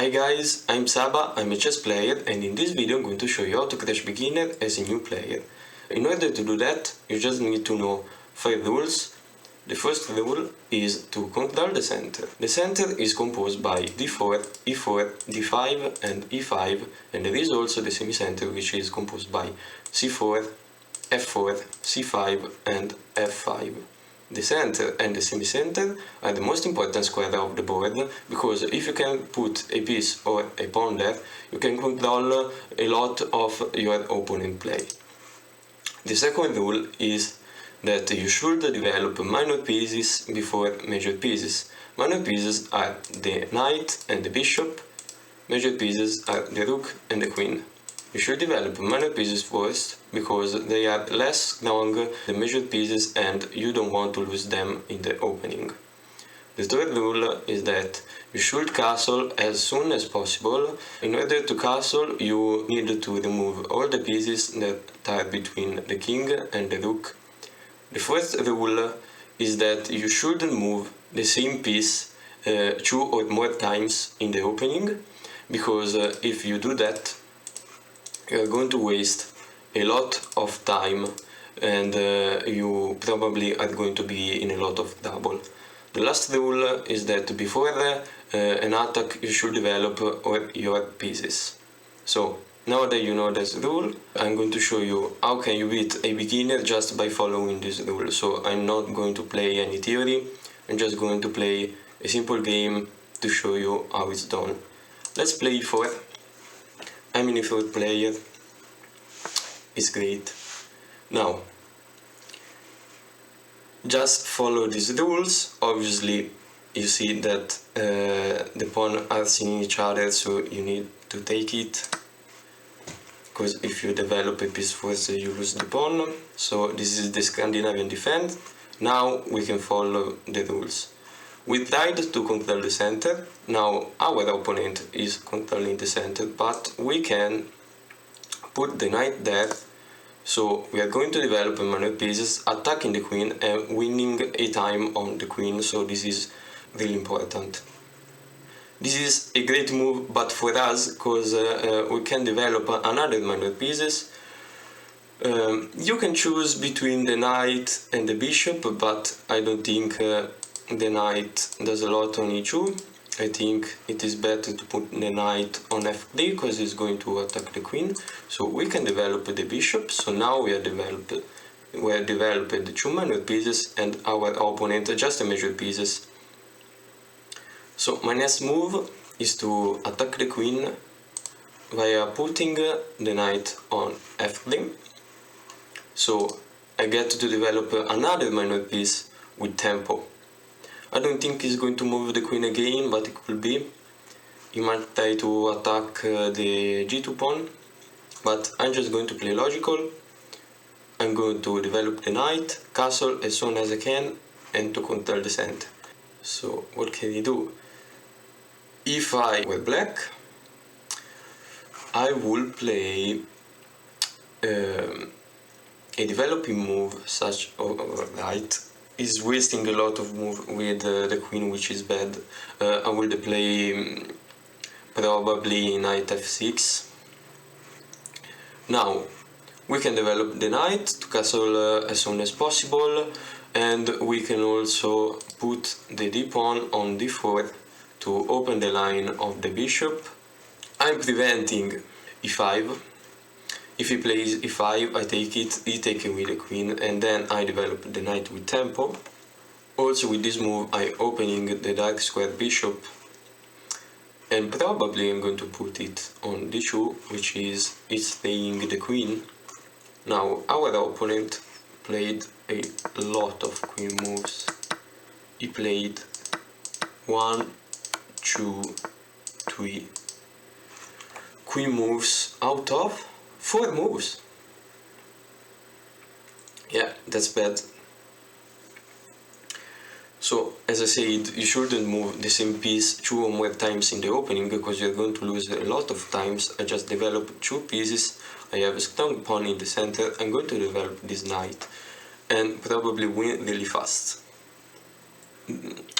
Hi guys, I'm Saba, I'm a chess player, and in this video I'm going to show you how to crash beginner as a new player. In order to do that, you just need to know 5 rules. The first rule is to control the center. The center is composed by d4, e4, d5 and e5, and there is also the semicenter which is composed by c4, f4, c5 and f5. The center and the semicenter are the most important square of the board, because if you can put a piece or a pawn there, you can control a lot of your opponent play. The second rule is that you should develop minor pieces before major pieces. Minor pieces are the knight and the bishop, major pieces are the rook and the queen. You should develop minor pieces first, because they are less strong than the major pieces and you don't want to lose them in the opening. The third rule is that you should castle as soon as possible. In order to castle, you need to remove all the pieces that are between the king and the rook. The fourth rule is that you shouldn't move the same piece 2 or more times in the opening, because if you do that, you are going to waste a lot of time and you probably are going to be in a lot of trouble. The last rule is that before an attack you should develop all your pieces. So now that you know this rule, I'm going to show you how can you beat a beginner just by following this rule. So I'm not going to play any theory, I'm just going to play a simple game to show you how it's done. Let's play e4. I'm an e4 player, it's great. Now, just follow these rules. Obviously, you see that the pawns are seeing each other, so you need to take it, because if you develop a piece first, you lose the pawn. So this is the Scandinavian defense. Now we can follow the rules. We tried to control the center. Now our opponent is controlling the center, but we can put the knight there. So we are going to develop minor pieces, attacking the queen and winning a time on the queen. So this is really important. This is a great move, but for us, because we can develop another minor pieces. You can choose between the knight and the bishop, but I don't think the knight does a lot on e2. I think it is better to put the knight on f3, because it's going to attack the queen. So we can develop the bishop. So now we have developed the 2 minor pieces and our opponent just the major pieces. So my next move is to attack the queen via putting the knight on f3. So I get to develop another minor piece with tempo. I don't think he's going to move the queen again, but it could be. He might try to attack the g2 pawn, but I'm just going to play logical. I'm going to develop the knight, castle as soon as I can, and to control the center. So what can he do? If I were black, I would play a developing move such right. Is wasting a lot of move with the queen, which is bad. I will play probably knight f6. Now we can develop the knight to castle as soon as possible, and we can also put the d pawn on d4 to open the line of the bishop. I'm preventing e5. If he plays e5, I take it, he takes away the queen, and then I develop the knight with tempo. Also with this move, I opening the dark square bishop, and probably I'm going to put it on d2, which is staying the queen. Now our opponent played a lot of queen moves. He played 1, 2, 3 queen moves out of 4 moves. Yeah, that's bad. So, as I said, you shouldn't move the same piece 2 or more times in the opening, because you're going to lose a lot of times. I just developed 2 pieces. I have a strong pawn in the center. I'm going to develop this knight and probably win really fast.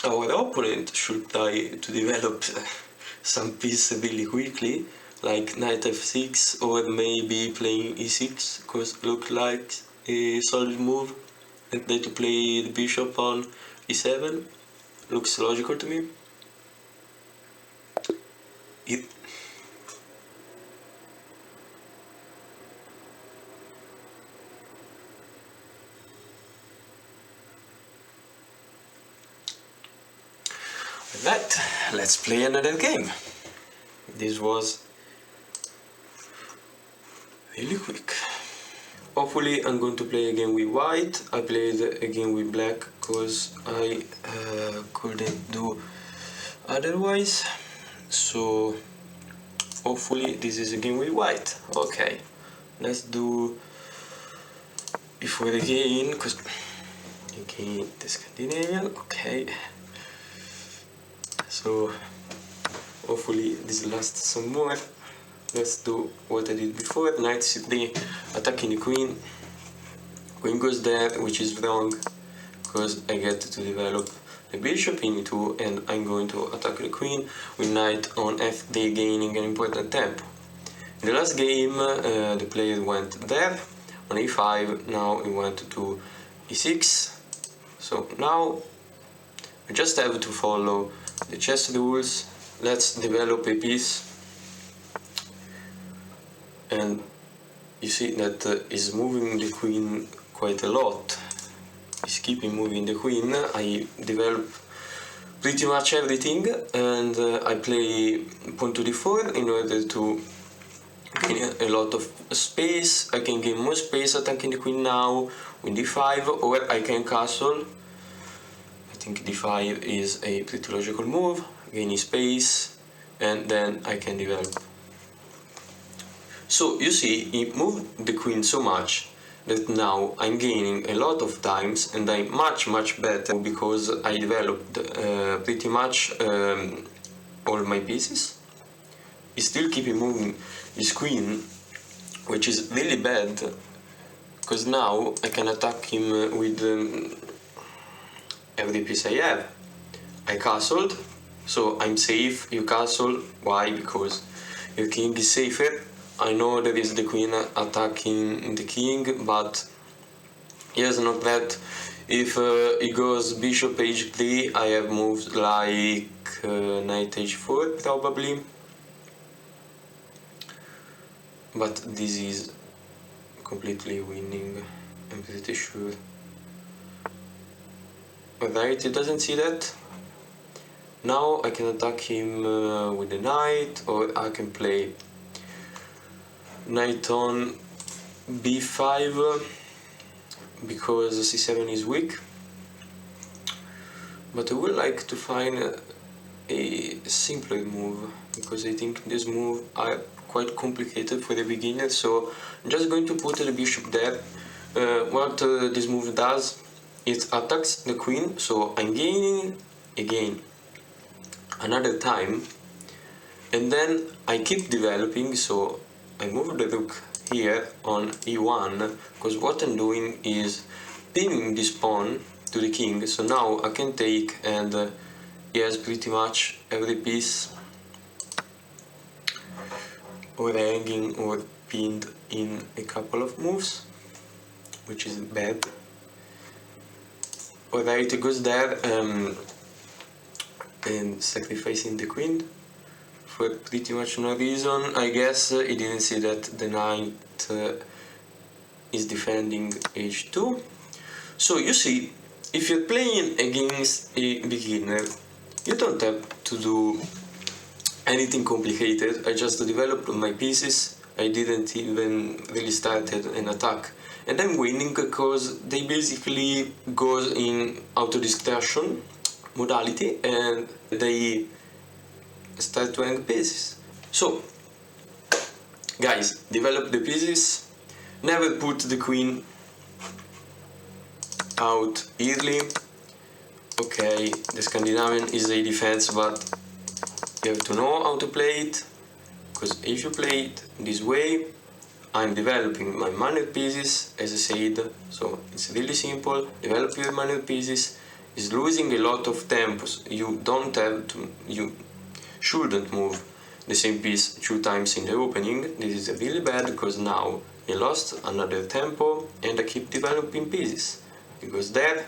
Our opponent should try to develop some piece really quickly, like knight f6 or maybe playing e6, because look like a solid move, and then to play the bishop on e7 looks logical to me. With that, let's play another game. This was really quick. Hopefully I'm going to play again with white. I played again with black because I couldn't do otherwise. So hopefully this is a game with white. Okay, let's do before the game, because again the Scandinavian. Okay, so hopefully this lasts some more. Let's do what I did before. Knight c3, attacking the queen. Queen goes there, which is wrong, because I get to develop the bishop in e2, and I'm going to attack the queen with knight on f3, gaining an important tempo. In the last game, the player went there on e5. Now he went to e6. So now I just have to follow the chess rules. Let's develop a piece. And you see that he's moving the queen quite a lot. He's keeping moving the queen. I develop pretty much everything, and I play pawn to d4 in order to gain a lot of space. I can gain more space attacking the queen now with d5, or I can castle. I think d5 is a pretty logical move, gaining space, and then I can develop. So you see, he moved the queen so much that now I'm gaining a lot of times, and I'm much better because I developed pretty much all my pieces. He's still keeping moving his queen, which is really bad, because now I can attack him with every piece I have. I castled, so I'm safe. You castle, why? Because your king is safer. I know there is the queen attacking the king, but yes, not that. If he goes bishop h3, I have moves like knight h4 probably, but this is completely winning, I'm pretty sure. Right, he doesn't see that. Now I can attack him with the knight, or I can play knight on b5 because c7 is weak, but I would like to find a simpler move, because I think this move are quite complicated for the beginner. So I'm just going to put the bishop there. What this move does, it attacks the queen, so I'm gaining again another time, and then I keep developing. So I move the rook here on e1, because what I'm doing is pinning this pawn to the king, so now I can take, and he has pretty much every piece or hanging or pinned in a couple of moves, which is bad. Alright, it goes there and sacrificing the queen for pretty much no reason. I guess he didn't see that the knight is defending h2. So you see, if you're playing against a beginner, you don't have to do anything complicated. I just developed my pieces. I didn't even really started an attack, and I'm winning because they basically go in auto-destruction modality and they start to hang pieces. So guys, develop the pieces, never put the queen out early. Okay, the Scandinavian is a defense, but you have to know how to play it, because if you play it this way, I'm developing my minor pieces, as I said. So it's really simple. Develop your minor pieces. Is losing a lot of tempos. You don't have to. shouldn't move the same piece 2 times in the opening. This is really bad because now I lost another tempo and I keep developing pieces. It goes there,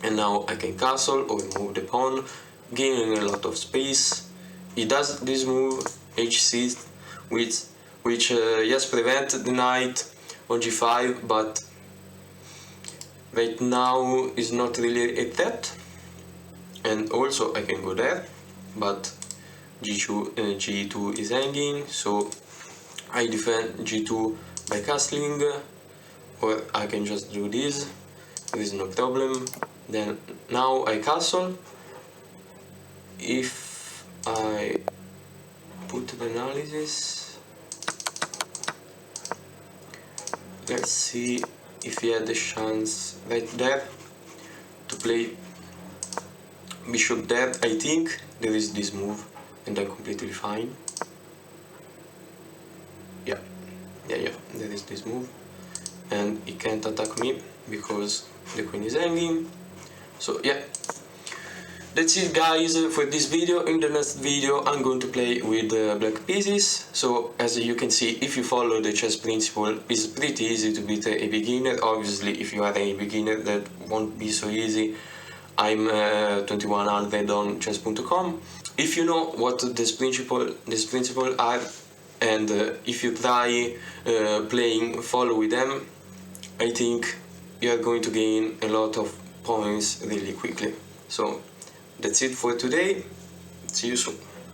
and now I can castle or move the pawn, gaining a lot of space. He does this move h6, which yes, prevent the knight on g5, but right now is not really a threat. And also I can go there, but g2 is hanging, so I defend g2 by castling, or I can just do this. There is no problem. Then now I castle. If I put the analysis, let's see if he had the chance right there to play bishop there. I think there is this move and I'm completely fine. Yeah, there is this move and he can't attack me because the queen is hanging. So yeah, that's it guys for this video. In the next video I'm going to play with black pieces. So as you can see, if you follow the chess principle, it's pretty easy to beat a beginner. Obviously if you are a beginner that won't be so easy. I'm 2100 on chess.com. If you know what this principle are, and if you try playing follow with them, I think you are going to gain a lot of points really quickly. So that's it for today. See you soon.